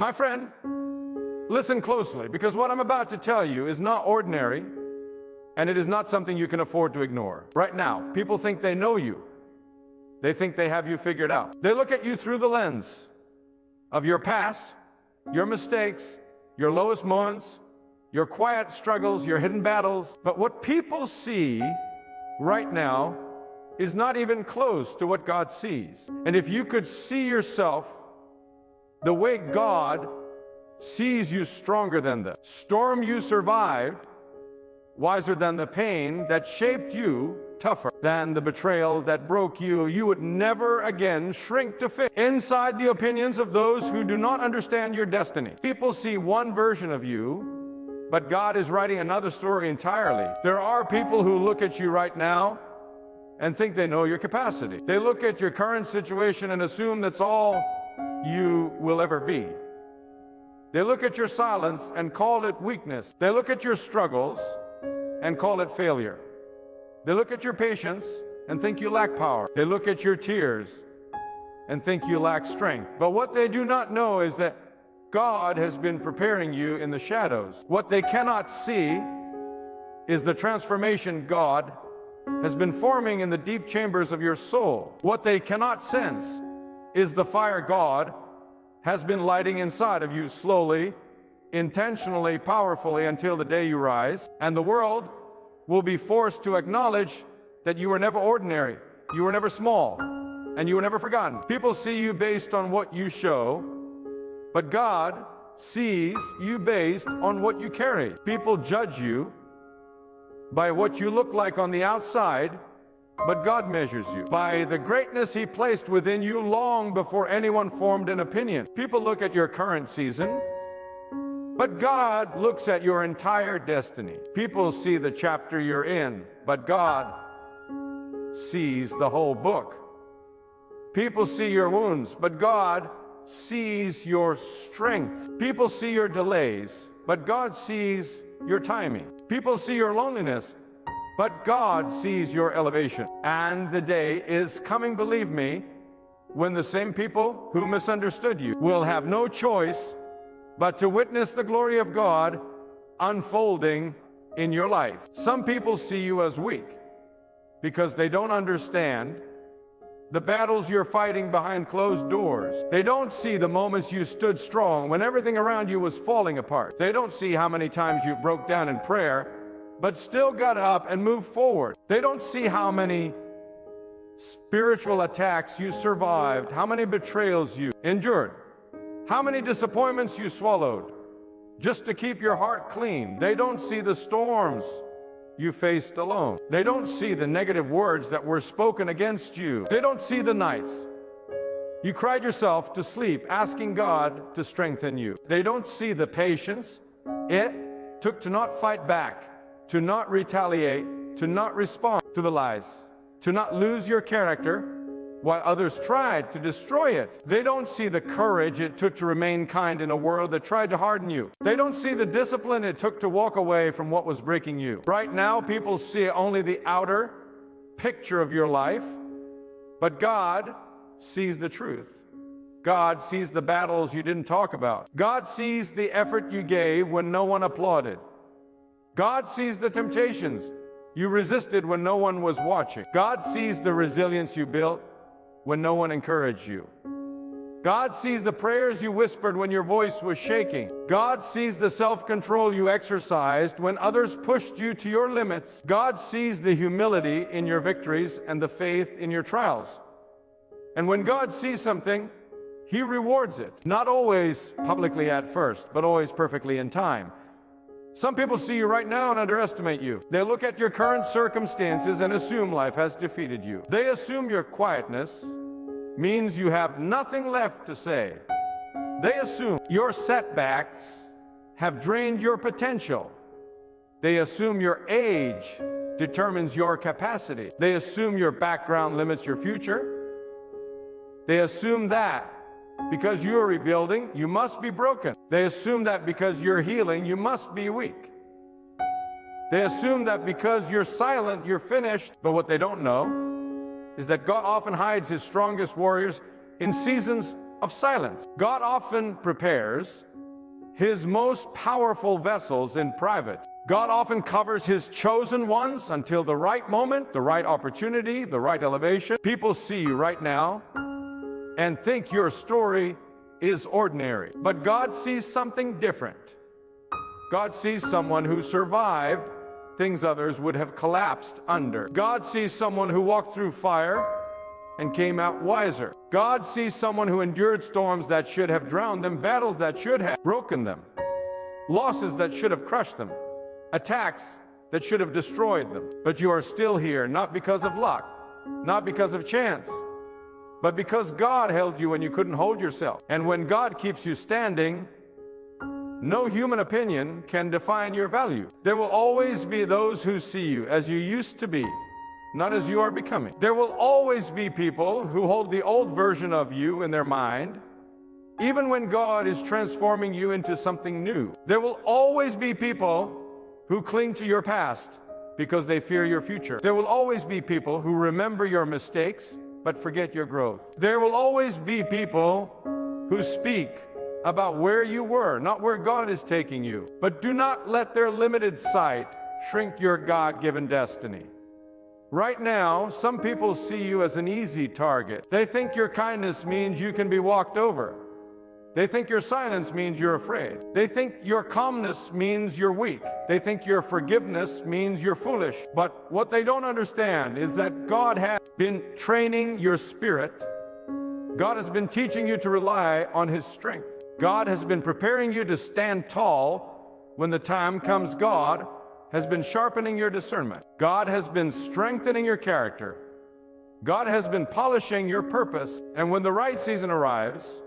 My friend, listen closely, because what I'm about to tell you is not ordinary, and it is not something you can afford to ignore. Right now, people think they know you. They think they have you figured out. They look at you through the lens of your past, your mistakes, your lowest moments, your quiet struggles, your hidden battles. But what people see right now is not even close to what God sees. And if you could see yourself the way God sees you, stronger than the storm you survived, wiser than the pain that shaped you, tougher than the betrayal that broke you, you would never again shrink to fit inside the opinions of those who do not understand your destiny. People see one version of you, but God is writing another story entirely. There are people who look at you right now and think they know your capacity. They look at your current situation and assume that's all you will ever be. They look at your silence and call it weakness. They look at your struggles and call it failure. They look at your patience and think you lack power. They look at your tears and think you lack strength. But what they do not know is that God has been preparing you in the shadows. What they cannot see is the transformation God has been forming in the deep chambers of your soul. What they cannot sense is the fire God has been lighting inside of you slowly, intentionally, powerfully, until the day you rise. And the world will be forced to acknowledge that you were never ordinary, you were never small, and you were never forgotten. People see you based on what you show, but God sees you based on what you carry. People judge you by what you look like on the outside, but God measures you by the greatness He placed within you long before anyone formed an opinion. People look at your current season, but God looks at your entire destiny. People see the chapter you're in, but God sees the whole book. People see your wounds, but God sees your strength. People see your delays, but God sees your timing. People see your loneliness, but God sees your elevation. And the day is coming, believe me, when the same people who misunderstood you will have no choice but to witness the glory of God unfolding in your life. Some people see you as weak because they don't understand the battles you're fighting behind closed doors. They don't see the moments you stood strong when everything around you was falling apart. They don't see how many times you broke down in prayer but still got up and moved forward. They don't see how many spiritual attacks you survived, how many betrayals you endured, how many disappointments you swallowed just to keep your heart clean. They don't see the storms you faced alone. They don't see the negative words that were spoken against you. They don't see the nights you cried yourself to sleep asking God to strengthen you. They don't see the patience it took to not fight back, to not retaliate, to not respond to the lies, to not lose your character while others tried to destroy it. They don't see the courage it took to remain kind in a world that tried to harden you. They don't see the discipline it took to walk away from what was breaking you. Right now, people see only the outer picture of your life, but God sees the truth. God sees the battles you didn't talk about. God sees the effort you gave when no one applauded. God sees the temptations you resisted when no one was watching. God sees the resilience you built when no one encouraged you. God sees the prayers you whispered when your voice was shaking. God sees the self-control you exercised when others pushed you to your limits. God sees the humility in your victories and the faith in your trials. And when God sees something, He rewards it. Not always publicly at first, but always perfectly in time. Some people see you right now and underestimate you. They look at your current circumstances and assume life has defeated you. They assume your quietness means you have nothing left to say. They assume your setbacks have drained your potential. They assume your age determines your capacity. They assume your background limits your future. They assume that because you are rebuilding, you must be broken. They assume that because you're healing, you must be weak. They assume that because you're silent, you're finished. But what they don't know is that God often hides His strongest warriors in seasons of silence. God often prepares His most powerful vessels in private. God often covers His chosen ones until the right moment, the right opportunity, the right elevation. People see you right now and think your story is ordinary. But God sees something different. God sees someone who survived things others would have collapsed under. God sees someone who walked through fire and came out wiser. God sees someone who endured storms that should have drowned them, battles that should have broken them, losses that should have crushed them, attacks that should have destroyed them. But you are still here, not because of luck, not because of chance, but because God held you when you couldn't hold yourself. And when God keeps you standing, no human opinion can define your value. There will always be those who see you as you used to be, not as you are becoming. There will always be people who hold the old version of you in their mind, even when God is transforming you into something new. There will always be people who cling to your past because they fear your future. There will always be people who remember your mistakes but forget your growth. There will always be people who speak about where you were, not where God is taking you. But do not let their limited sight shrink your God-given destiny. Right now, some people see you as an easy target. They think your kindness means you can be walked over. They think your silence means you're afraid. They think your calmness means you're weak. They think your forgiveness means you're foolish. But what they don't understand is that God has been training your spirit. God has been teaching you to rely on His strength. God has been preparing you to stand tall when the time comes. God has been sharpening your discernment. God has been strengthening your character. God has been polishing your purpose. And when the right season arrives,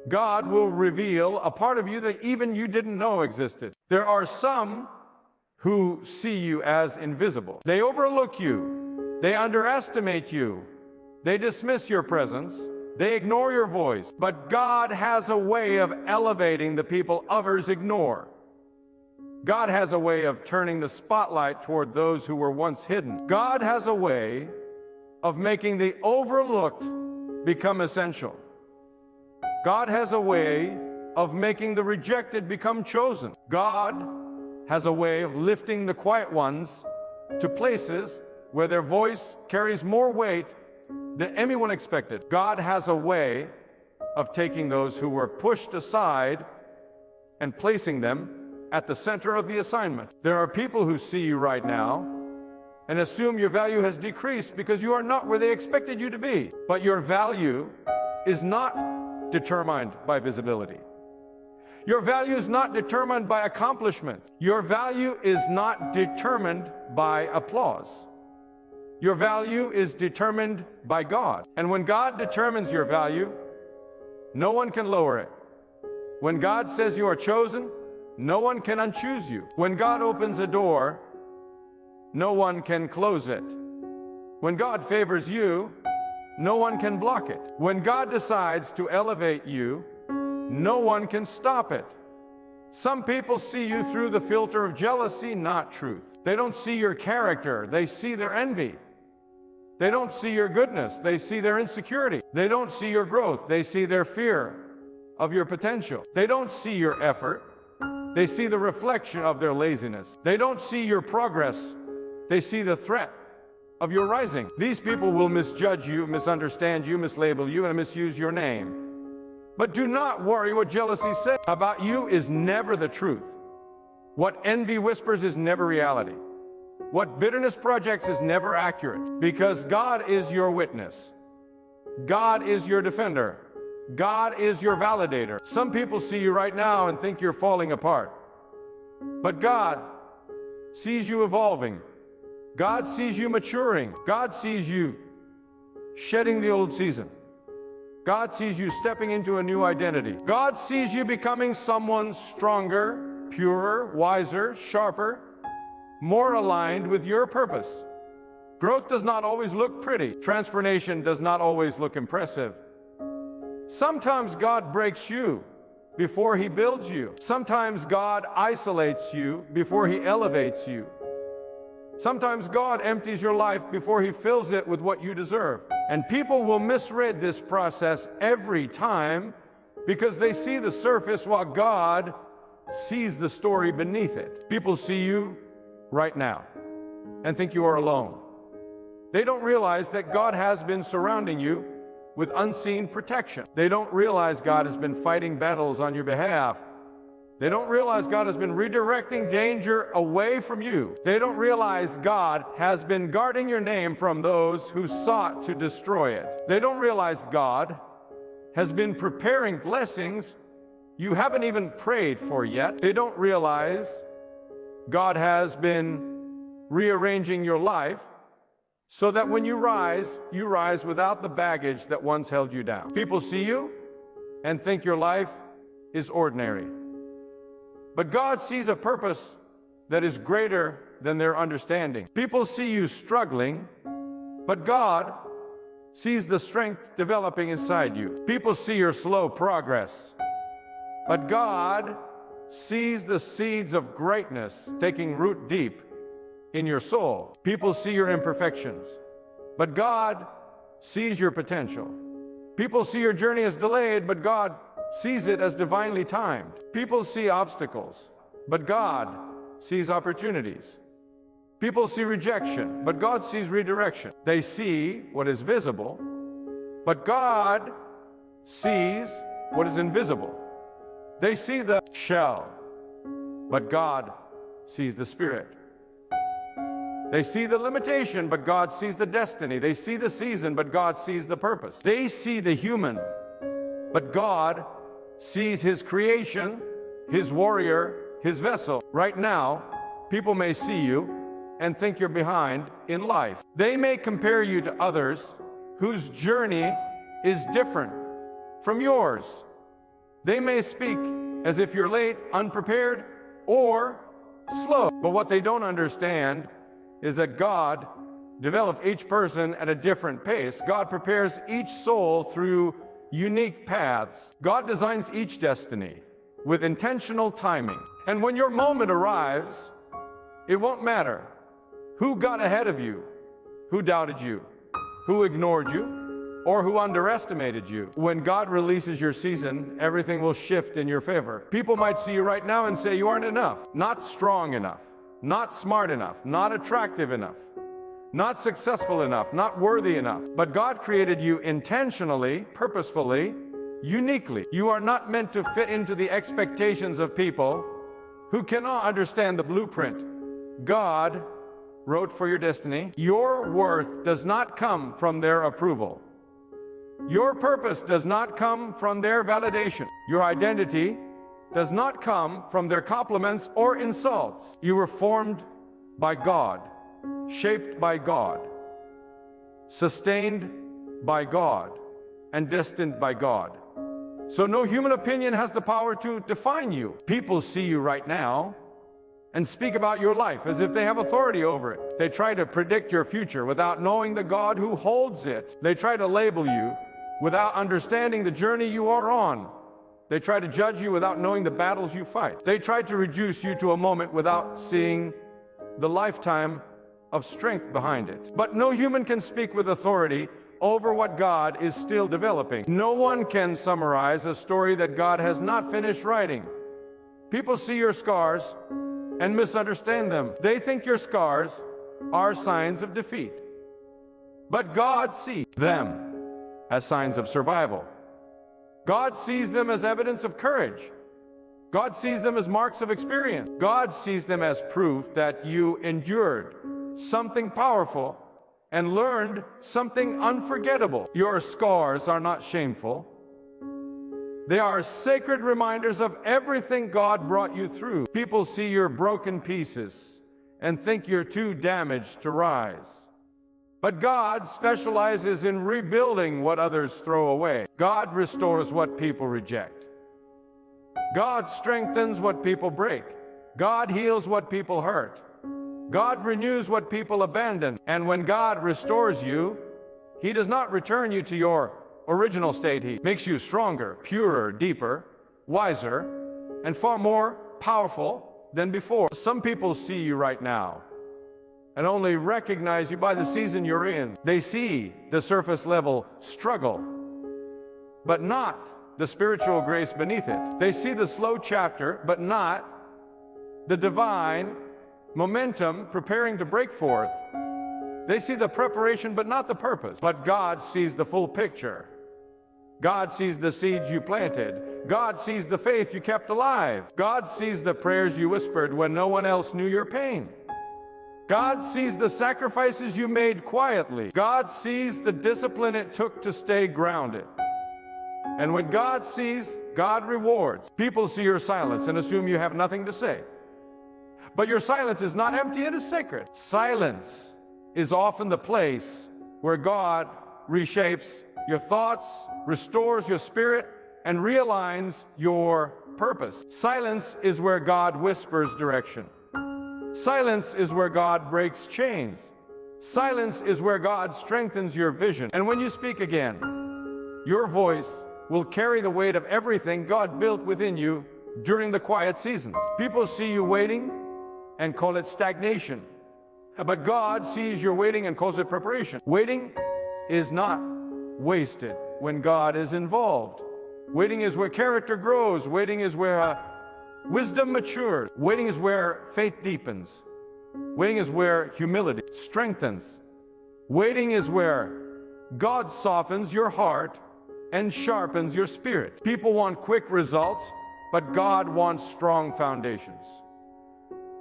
God will reveal a part of you that even you didn't know existed. There are some who see you as invisible. They overlook you. They underestimate you. They dismiss your presence. They ignore your voice. But God has a way of elevating the people others ignore. God has a way of turning the spotlight toward those who were once hidden. God has a way of making the overlooked become essential. God has a way of making the rejected become chosen. God has a way of lifting the quiet ones to places where their voice carries more weight than anyone expected. God has a way of taking those who were pushed aside and placing them at the center of the assignment. There are people who see you right now and assume your value has decreased because you are not where they expected you to be. But your value is not determined by visibility. Your value is not determined by accomplishment. Your value is not determined by applause. Your value is determined by God. And when God determines your value, no one can lower it. When God says you are chosen, no one can unchoose you. When God opens a door, no one can close it. When God favors you, no one can block it. When God decides to elevate you, no one can stop it. Some people see you through the filter of jealousy, not truth. They don't see your character, they see their envy. They don't see your goodness, they see their insecurity. They don't see your growth, they see their fear of your potential. They don't see your effort, they see the reflection of their laziness. They don't see your progress, they see the threat of your rising. These people will misjudge you, misunderstand you, mislabel you, and misuse your name. But do not worry what jealousy says about you is never the truth. What envy whispers is never reality. What bitterness projects is never accurate, because God is your witness. God is your defender. God is your validator. Some people see you right now and think you're falling apart. But God sees you evolving. God sees you maturing. God sees you shedding the old season. God sees you stepping into a new identity. God sees you becoming someone stronger, purer, wiser, sharper, more aligned with your purpose. Growth does not always look pretty. Transformation does not always look impressive. Sometimes God breaks you before He builds you. Sometimes God isolates you before He elevates you. Sometimes God empties your life before He fills it with what you deserve. And people will misread this process every time because they see the surface while God sees the story beneath it. People see you right now and think you are alone. They don't realize that God has been surrounding you with unseen protection. They don't realize God has been fighting battles on your behalf. They don't realize God has been redirecting danger away from you. They don't realize God has been guarding your name from those who sought to destroy it. They don't realize God has been preparing blessings you haven't even prayed for yet. They don't realize God has been rearranging your life so that when you rise without the baggage that once held you down. People see you and think your life is ordinary. But God sees a purpose that is greater than their understanding. People see you struggling, but God sees the strength developing inside you. People see your slow progress, but God sees the seeds of greatness taking root deep in your soul. People see your imperfections, but God sees your potential. People see your journey as delayed, but God sees it as divinely timed. People see obstacles, but God sees opportunities. People see rejection, but God sees redirection. They see what is visible, but God sees what is invisible. They see the shell, but God sees the spirit. They see the limitation, but God sees the destiny. They see the season, but God sees the purpose. They see the human, but God sees his creation, his warrior, his vessel. Right now, people may see you and think you're behind in life. They may compare you to others whose journey is different from yours. They may speak as if you're late, unprepared, or slow. But what they don't understand is that God develops each person at a different pace. God prepares each soul through unique paths. God designs each destiny with intentional timing. And when your moment arrives, it won't matter who got ahead of you, who doubted you, who ignored you, or who underestimated you. When God releases your season, everything will shift in your favor. People might see you right now and say you aren't enough, not strong enough, not smart enough, not attractive enough, not successful enough, not worthy enough. But God created you intentionally, purposefully, uniquely. You are not meant to fit into the expectations of people who cannot understand the blueprint God wrote for your destiny. Your worth does not come from their approval. Your purpose does not come from their validation. Your identity does not come from their compliments or insults. You were formed by God, shaped by God, sustained by God, and destined by God. So no human opinion has the power to define you. People see you right now and speak about your life as if they have authority over it. They try to predict your future without knowing the God who holds it. They try to label you without understanding the journey you are on. They try to judge you without knowing the battles you fight. They try to reduce you to a moment without seeing the lifetime of strength behind it. But no human can speak with authority over what God is still developing. No one can summarize a story that God has not finished writing. People see your scars and misunderstand them. They think your scars are signs of defeat. But God sees them as signs of survival. God sees them as evidence of courage. God sees them as marks of experience. God sees them as proof that you endured something powerful and learned something unforgettable. Your scars are not shameful. They are sacred reminders of everything God brought you through. People see your broken pieces and think you're too damaged to rise. But God specializes in rebuilding what others throw away. God restores what people reject. God strengthens what people break. God heals what people hurt. God renews what people abandon. And when God restores you, He does not return you to your original state. He makes you stronger, purer, deeper, wiser, and far more powerful than before. Some people see you right now and only recognize you by the season you're in. They see the surface level struggle, but not the spiritual grace beneath it. They see the slow chapter, but not the divine momentum preparing to break forth. They see the preparation, but not the purpose. But God sees the full picture. God sees the seeds you planted. God sees the faith you kept alive. God sees the prayers you whispered when no one else knew your pain. God sees the sacrifices you made quietly. God sees the discipline it took to stay grounded. And when God sees, God rewards. People see your silence and assume you have nothing to say. But your silence is not empty, it is sacred. Silence is often the place where God reshapes your thoughts, restores your spirit, and realigns your purpose. Silence is where God whispers direction. Silence is where God breaks chains. Silence is where God strengthens your vision. And when you speak again, your voice will carry the weight of everything God built within you during the quiet seasons. People see you waiting and call it stagnation. But God sees your waiting and calls it preparation. Waiting is not wasted when God is involved. Waiting is where character grows. Waiting is where wisdom matures. Waiting is where faith deepens. Waiting is where humility strengthens. Waiting is where God softens your heart and sharpens your spirit. People want quick results, but God wants strong foundations.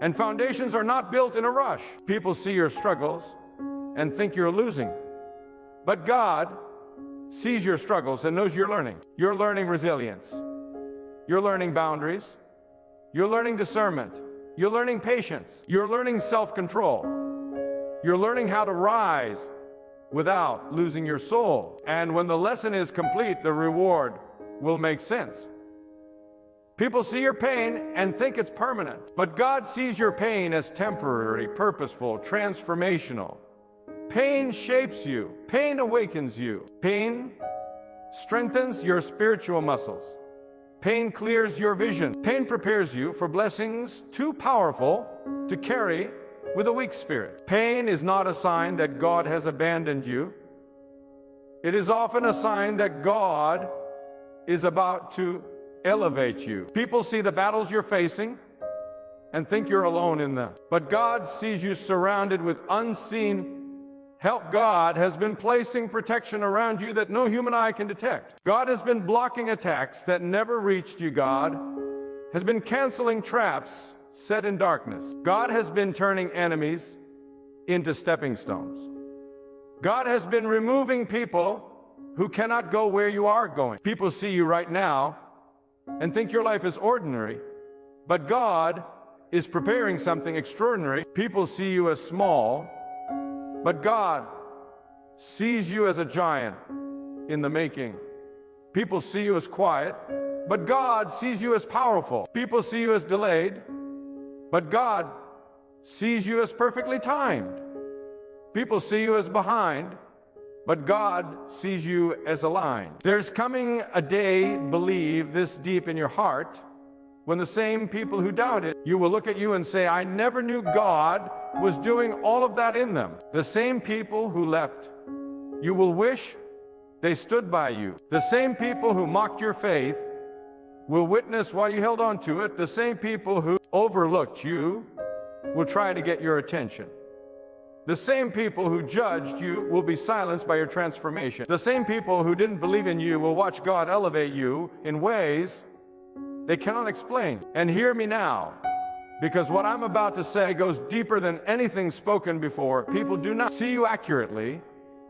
And foundations are not built in a rush. People see your struggles and think you're losing. But God sees your struggles and knows you're learning. You're learning resilience. You're learning boundaries. You're learning discernment. You're learning patience. You're learning self-control. You're learning how to rise without losing your soul. And when the lesson is complete, the reward will make sense. People see your pain and think it's permanent, but God sees your pain as temporary, purposeful, transformational. Pain shapes you. Pain awakens you. Pain strengthens your spiritual muscles. Pain clears your vision. Pain prepares you for blessings too powerful to carry with a weak spirit. Pain is not a sign that God has abandoned you. It is often a sign that God is about to elevate you. People see the battles you're facing and think you're alone in them. But God sees you surrounded with unseen help. God has been placing protection around you that no human eye can detect. God has been blocking attacks that never reached you. God has been canceling traps set in darkness. God has been turning enemies into stepping stones. God has been removing people who cannot go where you are going. People see you right now and think your life is ordinary, but God is preparing something extraordinary. People see you as small, but God sees you as a giant in the making. People see you as quiet, but God sees you as powerful. People see you as delayed, but God sees you as perfectly timed. People see you as behind, but God sees you as aligned. There's coming a day, believe this deep in your heart, when the same people who doubted you will look at you and say, I never knew God was doing all of that in them. The same people who left you will wish they stood by you. The same people who mocked your faith will witness while you held on to it. The same people who overlooked you will try to get your attention. The same people who judged you will be silenced by your transformation. The same people who didn't believe in you will watch God elevate you in ways they cannot explain. And hear me now, because what I'm about to say goes deeper than anything spoken before. People do not see you accurately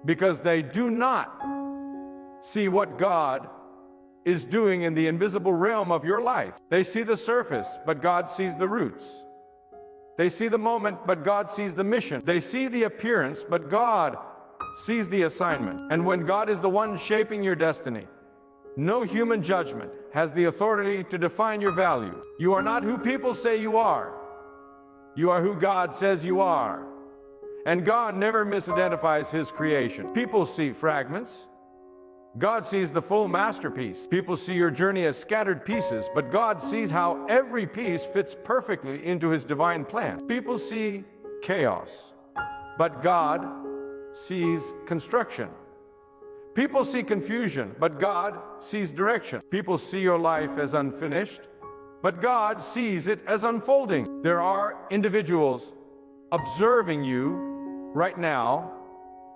because they do not see what God is doing in the invisible realm of your life. They see the surface, but God sees the roots. They see the moment, but God sees the mission. They see the appearance, but God sees the assignment. And when God is the one shaping your destiny, no human judgment has the authority to define your value. You are not who people say you are. You are who God says you are. And God never misidentifies His creation. People see fragments. God sees the full masterpiece. People see your journey as scattered pieces, but God sees how every piece fits perfectly into His divine plan. People see chaos. but God sees construction. People see confusion, but God sees direction. People see your life as unfinished, but God sees it as unfolding. There are individuals observing you right now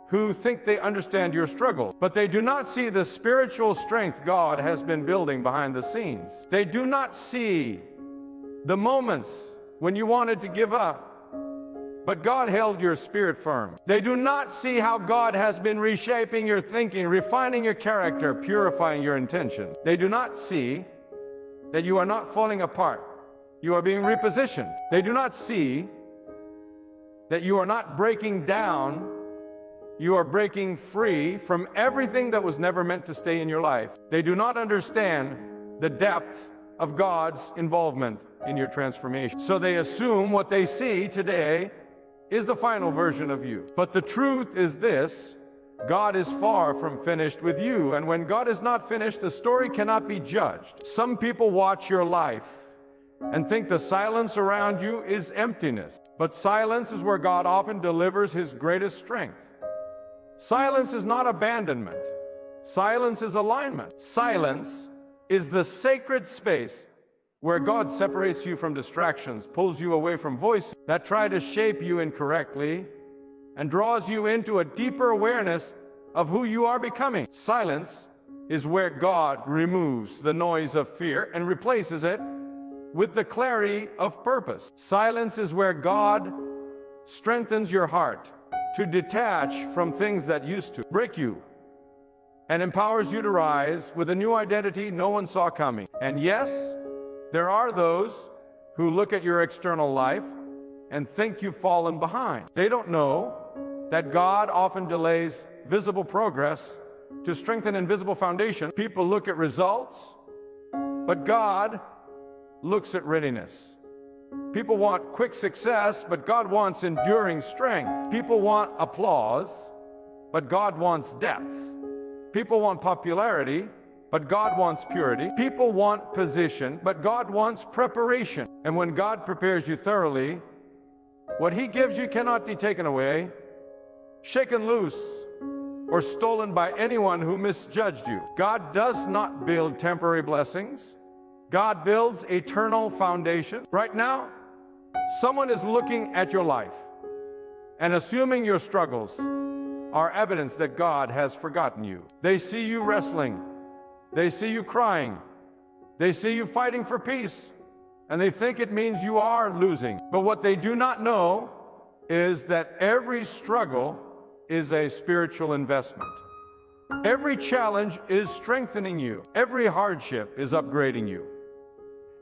who think they understand your struggle, but they do not see the spiritual strength God has been building behind the scenes. They do not see the moments when you wanted to give up, but God held your spirit firm. They do not see how God has been reshaping your thinking, refining your character, purifying your intention. They do not see that you are not falling apart. You are being repositioned. They do not see that you are not breaking down. You are breaking free from everything that was never meant to stay in your life. They do not understand the depth of God's involvement in your transformation. So they assume what they see today is the final version of you. But the truth is this: God is far from finished with you, and when God is not finished, the story cannot be judged. Some people watch your life and think the silence around you is emptiness. But silence is where God often delivers His greatest strength. Silence is not abandonment. Silence is alignment. Silence is the sacred space where God separates you from distractions, pulls you away from voices that try to shape you incorrectly, and draws you into a deeper awareness of who you are becoming. Silence is where God removes the noise of fear and replaces it with the clarity of purpose. Silence is where God strengthens your heart to detach from things that used to break you, and empowers you to rise with a new identity no one saw coming. And yes, there are those who look at your external life and think you've fallen behind. They don't know that God often delays visible progress to strengthen invisible foundation. People look at results, but God looks at readiness. People want quick success, but God wants enduring strength. People want applause, but God wants depth. People want popularity, but God wants purity. People want position, but God wants preparation. And when God prepares you thoroughly, what He gives you cannot be taken away, shaken loose, or stolen by anyone who misjudged you. God does not build temporary blessings. God builds eternal foundation. Right now, someone is looking at your life and assuming your struggles are evidence that God has forgotten you. They see you wrestling. They see you crying. They see you fighting for peace, and they think it means you are losing. But what they do not know is that every struggle is a spiritual investment. Every challenge is strengthening you. Every hardship is upgrading you.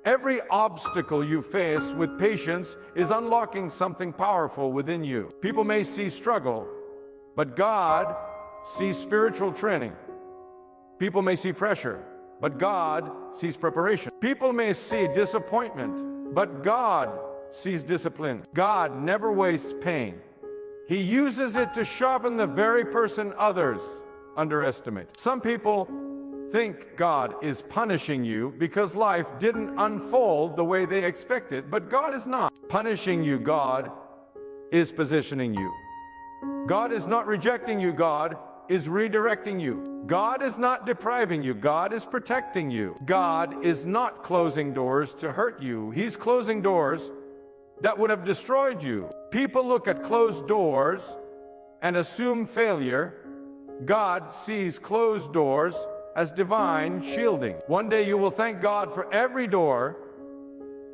Every obstacle you face with patience is unlocking something powerful within you. People may see struggle, but God sees spiritual training. People may see pressure, but God sees preparation. People may see disappointment, but God sees discipline. God never wastes pain. He uses it to sharpen the very person others underestimate. Some people think God is punishing you because life didn't unfold the way they expected, but God is not punishing you. God is positioning you. God is not rejecting you. God is redirecting you. God is not depriving you. God is protecting you. God is not closing doors to hurt you. He's closing doors that would have destroyed you. People look at closed doors and assume failure. God sees closed doors as divine shielding. One day you will thank God for every door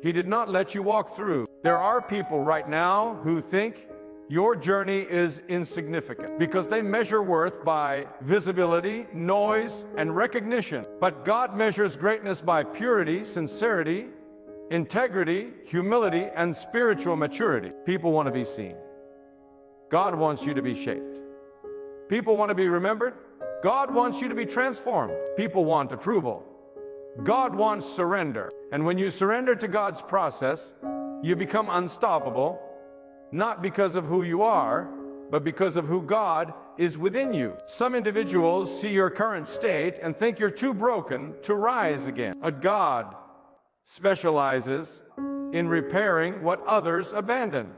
He did not let you walk through. There are people right now who think your journey is insignificant because they measure worth by visibility, noise, and recognition. But God measures greatness by purity, sincerity, integrity, humility, and spiritual maturity. People want to be seen. God wants you to be shaped. People want to be remembered. God wants you to be transformed. People want approval. God wants surrender. And when you surrender to God's process, you become unstoppable, not because of who you are, but because of who God is within you. Some individuals see your current state and think you're too broken to rise again. But God specializes in repairing what others abandon.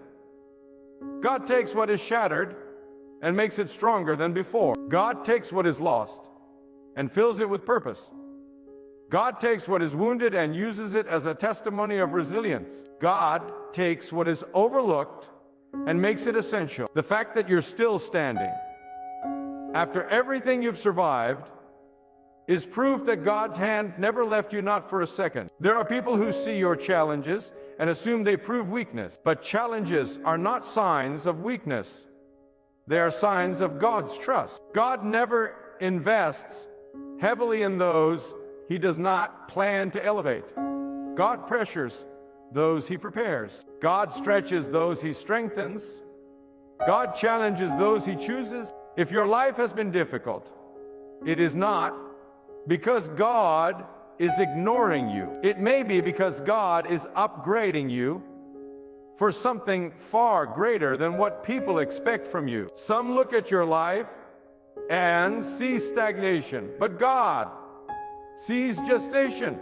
God takes what is shattered and makes it stronger than before. God takes what is lost and fills it with purpose. God takes what is wounded and uses it as a testimony of resilience. God takes what is overlooked and makes it essential. The fact that you're still standing after everything you've survived is proof that God's hand never left you, not for a second. There are people who see your challenges and assume they prove weakness, but challenges are not signs of weakness. They are signs of God's trust. God never invests heavily in those He does not plan to elevate. God pressures those He prepares. God stretches those He strengthens. God challenges those He chooses. If your life has been difficult, it is not because God is ignoring you. It may be because God is upgrading you for something far greater than what people expect from you. Some look at your life and see stagnation, but God sees gestation.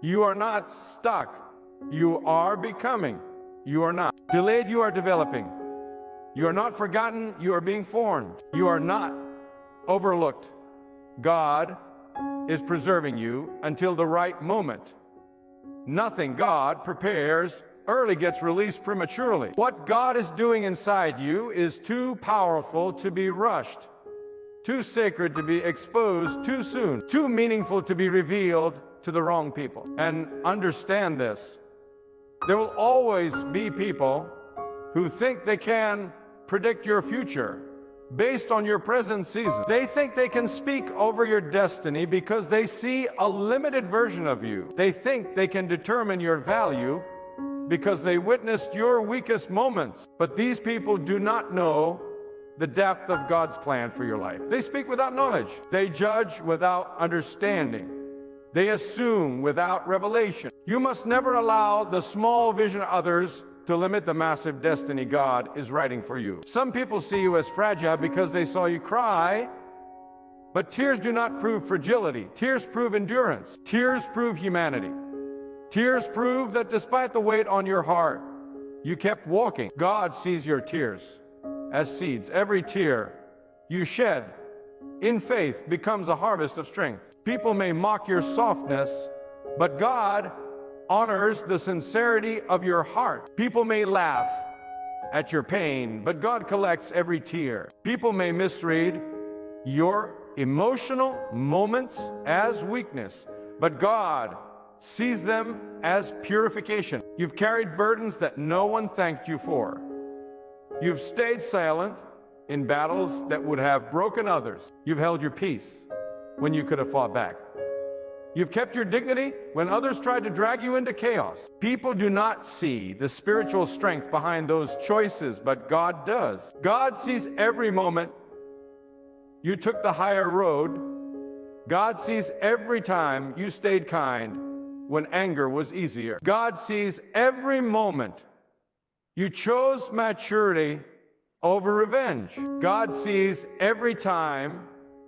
You are not stuck. You are becoming. You are not delayed. You are developing. You are not forgotten. You are being formed. You are not overlooked. God is preserving you until the right moment. Nothing God prepares early gets released prematurely. What God is doing inside you is too powerful to be rushed, too sacred to be exposed too soon, too meaningful to be revealed to the wrong people. And understand this: there will always be people who think they can predict your future based on your present season. They think they can speak over your destiny because they see a limited version of you. They think they can determine your value because they witnessed your weakest moments. But these people do not know the depth of God's plan for your life. They speak without knowledge. They judge without understanding. They assume without revelation. You must never allow the small vision of others to limit the massive destiny God is writing for you. Some people see you as fragile because they saw you cry, but tears do not prove fragility. Tears prove endurance. Tears prove humanity. Tears prove that despite the weight on your heart, you kept walking. God sees your tears as seeds. Every tear you shed in faith becomes a harvest of strength. People may mock your softness, but God honors the sincerity of your heart. People may laugh at your pain, but God collects every tear. People may misread your emotional moments as weakness, but God sees them as purification. You've carried burdens that no one thanked you for. You've stayed silent in battles that would have broken others. You've held your peace when you could have fought back. You've kept your dignity when others tried to drag you into chaos. People do not see the spiritual strength behind those choices, but God does. God sees every moment you took the higher road. God sees every time you stayed kind when anger was easier. God sees every moment you chose maturity over revenge. God sees every time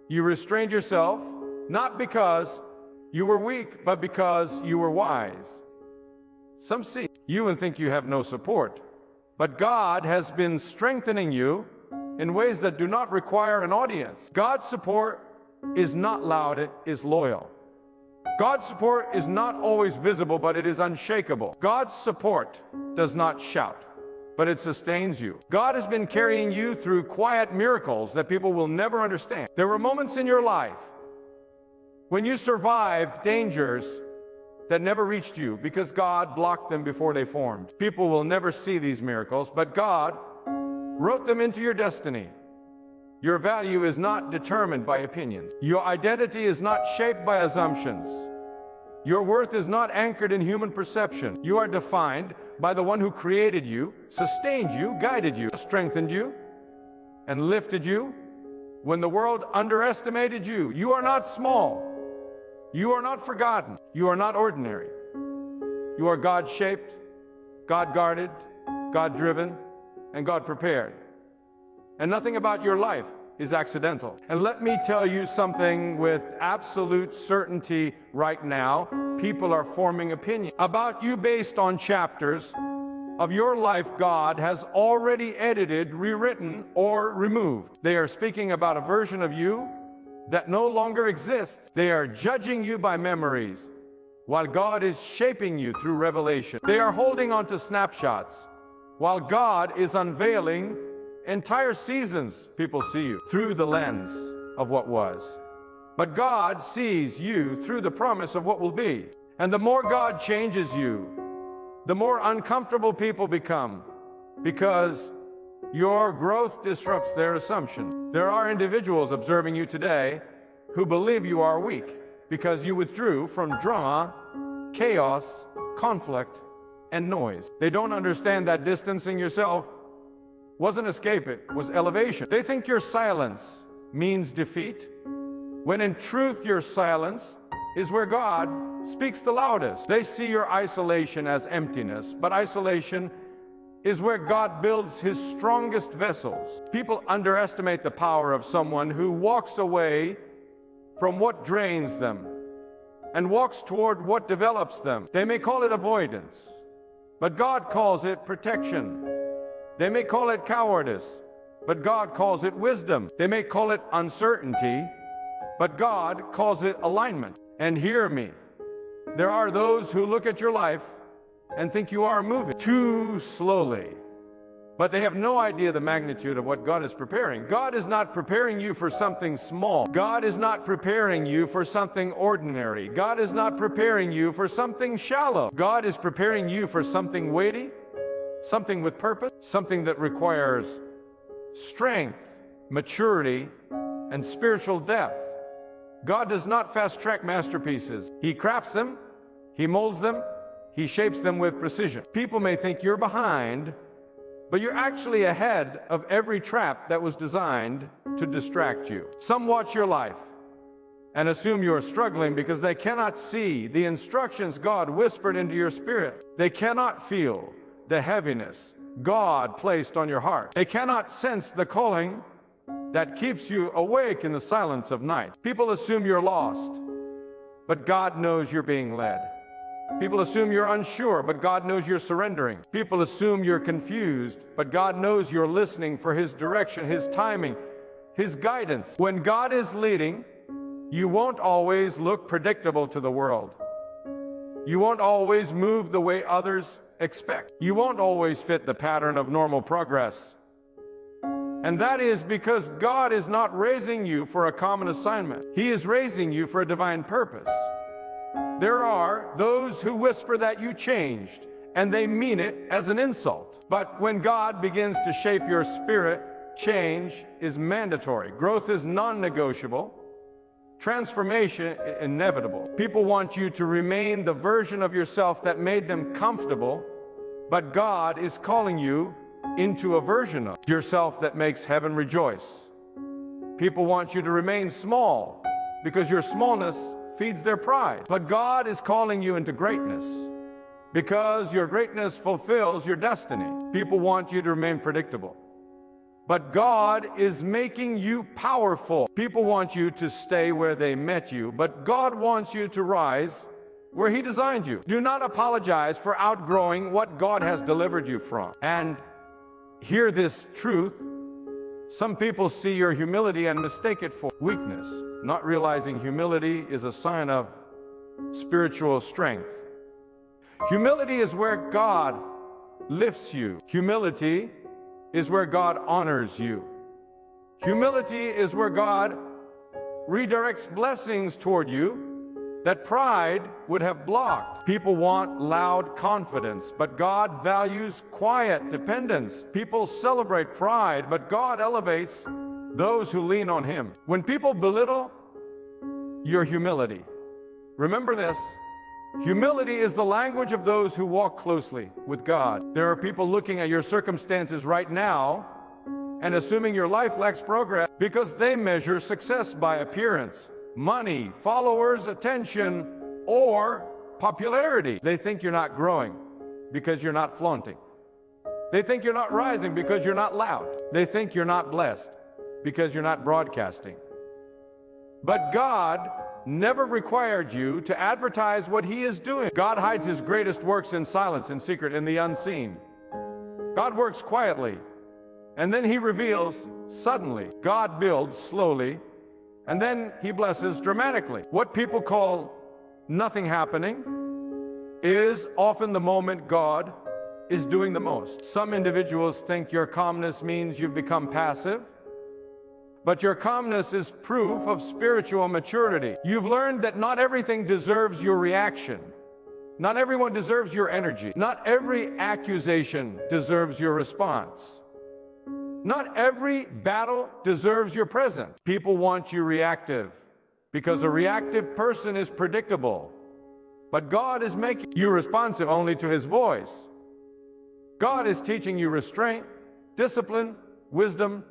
you restrained yourself, not because you were weak, but because you were wise. Some see you and think you have no support, but God has been strengthening you in ways that do not require an audience. God's support is not loud, it is loyal. God's support is not always visible, but it is unshakable. God's support does not shout, but it sustains you. God has been carrying you through quiet miracles that people will never understand. There were moments in your life when you survived dangers that never reached you because God blocked them before they formed. People will never see these miracles, but God wrote them into your destiny. Your value is not determined by opinions. Your identity is not shaped by assumptions. Your worth is not anchored in human perception. You are defined by the one who created you, sustained you, guided you, strengthened you, and lifted you when the world underestimated you. You are not small. You are not forgotten. You are not ordinary. You are God-shaped, God-guarded, God-driven, and God-prepared. And nothing about your life is accidental. And let me tell you something with absolute certainty right now. People are forming opinions about you based on chapters of your life God has already edited, rewritten, or removed. They are speaking about a version of you that no longer exists. They are judging you by memories, while God is shaping you through revelation. They are holding on to snapshots, while God is unveiling entire seasons. People see you through the lens of what was. But God sees you through the promise of what will be. And the more God changes you, the more uncomfortable people become, because your growth disrupts their assumption. There are individuals observing you today who believe you are weak because you withdrew from drama, chaos, conflict, and noise. They don't understand that distancing yourself wasn't escape, it was elevation. They think your silence means defeat, when in truth your silence is where God speaks the loudest. They see your isolation as emptiness, but isolation is where God builds his strongest vessels. People underestimate the power of someone who walks away from what drains them and walks toward what develops them. They may call it avoidance, but God calls it protection. They may call it cowardice, but God calls it wisdom. They may call it uncertainty, but God calls it alignment. And hear me, there are those who look at your life and think you are moving too slowly, but they have no idea the magnitude of what God is preparing. God is not preparing you for something small. God is not preparing you for something ordinary. God is not preparing you for something shallow. God is preparing you for something weighty, something with purpose, something that requires strength, maturity, and spiritual depth. God does not fast-track masterpieces. He crafts them, he molds them, he shapes them with precision. People may think you're behind, but you're actually ahead of every trap that was designed to distract you. Some watch your life and assume you're struggling because they cannot see the instructions God whispered into your spirit. They cannot feel the heaviness God placed on your heart. They cannot sense the calling that keeps you awake in the silence of night. People assume you're lost, but God knows you're being led. People assume you're unsure, but God knows you're surrendering. People assume you're confused, but God knows you're listening for his direction, his timing, his guidance. When God is leading, you won't always look predictable to the world. You won't always move the way others expect. You won't always fit the pattern of normal progress. And that is because God is not raising you for a common assignment. He is raising you for a divine purpose. There are those who whisper that you changed, and they mean it as an insult. But when God begins to shape your spirit, change is mandatory. Growth is non-negotiable. Transformation is inevitable. People want you to remain the version of yourself that made them comfortable, but God is calling you into a version of yourself that makes heaven rejoice. People want you to remain small because your smallness feeds their pride. But God is calling you into greatness because your greatness fulfills your destiny. People want you to remain predictable, but God is making you powerful. People want you to stay where they met you, but God wants you to rise where he designed you. Do not apologize for outgrowing what God has delivered you from. And hear this truth. Some people see your humility and mistake it for weakness, not realizing humility is a sign of spiritual strength. Humility is where God lifts you. Humility is where God honors you. Humility is where God redirects blessings toward you that pride would have blocked. People want loud confidence, but God values quiet dependence. People celebrate pride, but God elevates those who lean on him. When people belittle your humility, remember this: humility is the language of those who walk closely with God. There are people looking at your circumstances right now and assuming your life lacks progress because they measure success by appearance, money, followers, attention, or popularity. They think you're not growing because you're not flaunting. They think you're not rising because you're not loud. They think you're not blessed because you're not broadcasting. But God never required you to advertise what he is doing. God hides his greatest works in silence, in secret, in the unseen. God works quietly, and then he reveals suddenly. God builds slowly, and then he blesses dramatically. What people call nothing happening is often the moment God is doing the most. Some individuals think your calmness means you've become passive, but your calmness is proof of spiritual maturity. You've learned that not everything deserves your reaction. Not everyone deserves your energy. Not every accusation deserves your response. Not every battle deserves your presence. People want you reactive because a reactive person is predictable. But God is making you responsive only to his voice. God is teaching you restraint, discipline, wisdom,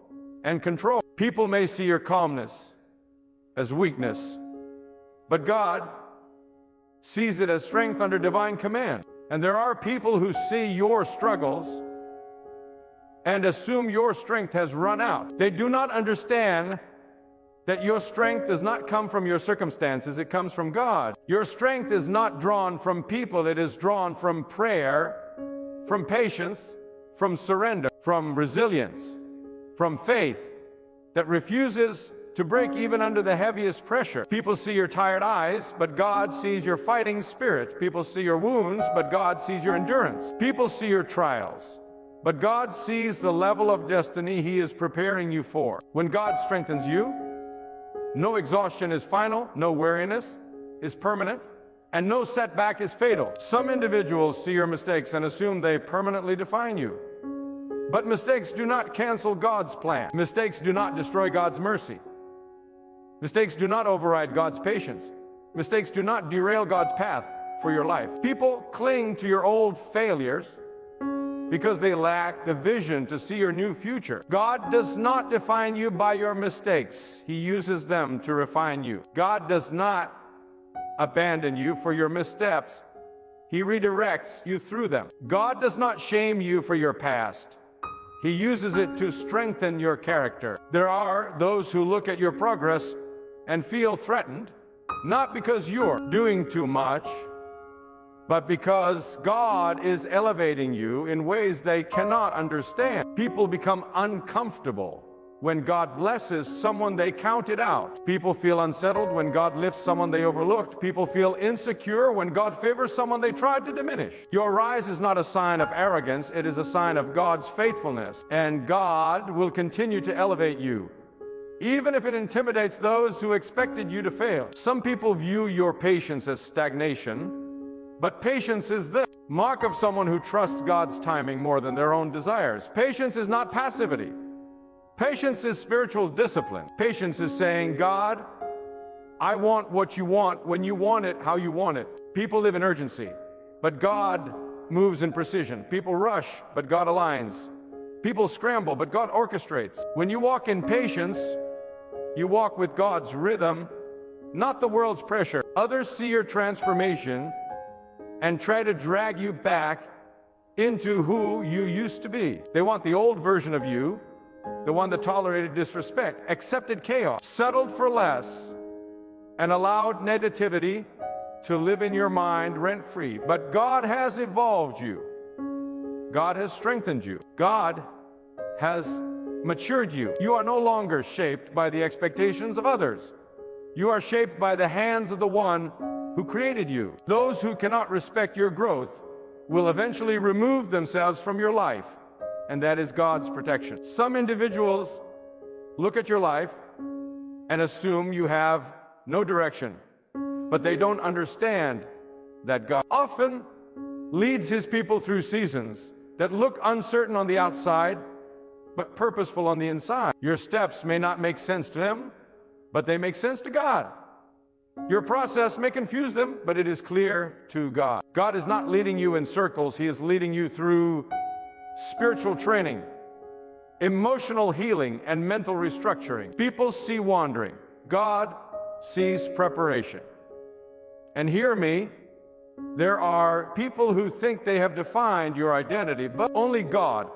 and control. People may see your calmness as weakness, but God sees it as strength under divine command. And there are people who see your struggles and assume your strength has run out. They do not understand that your strength does not come from your circumstances, it comes from God. Your strength is not drawn from people, it is drawn from prayer, from patience, from surrender, from resilience, from faith that refuses to break even under the heaviest pressure. People see your tired eyes, but God sees your fighting spirit. People see your wounds, but God sees your endurance. People see your trials, but God sees the level of destiny he is preparing you for. When God strengthens you, no exhaustion is final, no weariness is permanent, and no setback is fatal. Some individuals see your mistakes and assume they permanently define you. But mistakes do not cancel God's plan. Mistakes do not destroy God's mercy. Mistakes do not override God's patience. Mistakes do not derail God's path for your life. People cling to your old failures because they lack the vision to see your new future. God does not define you by your mistakes. He uses them to refine you. God does not abandon you for your missteps. He redirects you through them. God does not shame you for your past. He uses it to strengthen your character. There are those who look at your progress and feel threatened, not because you're doing too much, but because God is elevating you in ways they cannot understand. People become uncomfortable when God blesses someone they counted out. People feel unsettled when God lifts someone they overlooked. People feel insecure when God favors someone they tried to diminish. Your rise is not a sign of arrogance, it is a sign of God's faithfulness. And God will continue to elevate you, even if it intimidates those who expected you to fail. Some people view your patience as stagnation, but patience is the mark of someone who trusts God's timing more than their own desires. Patience is not passivity. Patience is spiritual discipline. Patience is saying, God, I want what you want when you want it, how you want it. People live in urgency, but God moves in precision. People rush, but God aligns. People scramble, but God orchestrates. When you walk in patience, you walk with God's rhythm, not the world's pressure. Others see your transformation and try to drag you back into who you used to be. They want the old version of you, the one that tolerated disrespect, accepted chaos, settled for less, and allowed negativity to live in your mind rent-free. But God has evolved you. God has strengthened you. God has matured you. You are no longer shaped by the expectations of others. You are shaped by the hands of the one who created you. Those who cannot respect your growth will eventually remove themselves from your life, and that is God's protection. Some individuals look at your life and assume you have no direction, but they don't understand that God often leads his people through seasons that look uncertain on the outside, but purposeful on the inside. Your steps may not make sense to them, but they make sense to God. Your process may confuse them, but it is clear to God. God is not leading you in circles. He is leading you through spiritual training, emotional healing, and mental restructuring. People see wandering. God sees preparation. And hear me, there are people who think they have defined your identity, but only God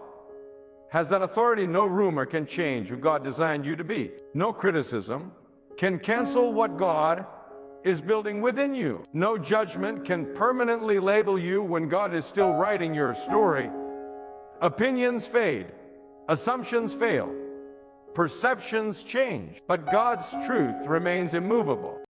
has that authority. No rumor can change who God designed you to be. No criticism can cancel what God is building within you. No judgment can permanently label you when God is still writing your story. Opinions fade, assumptions fail, perceptions change, but God's truth remains immovable.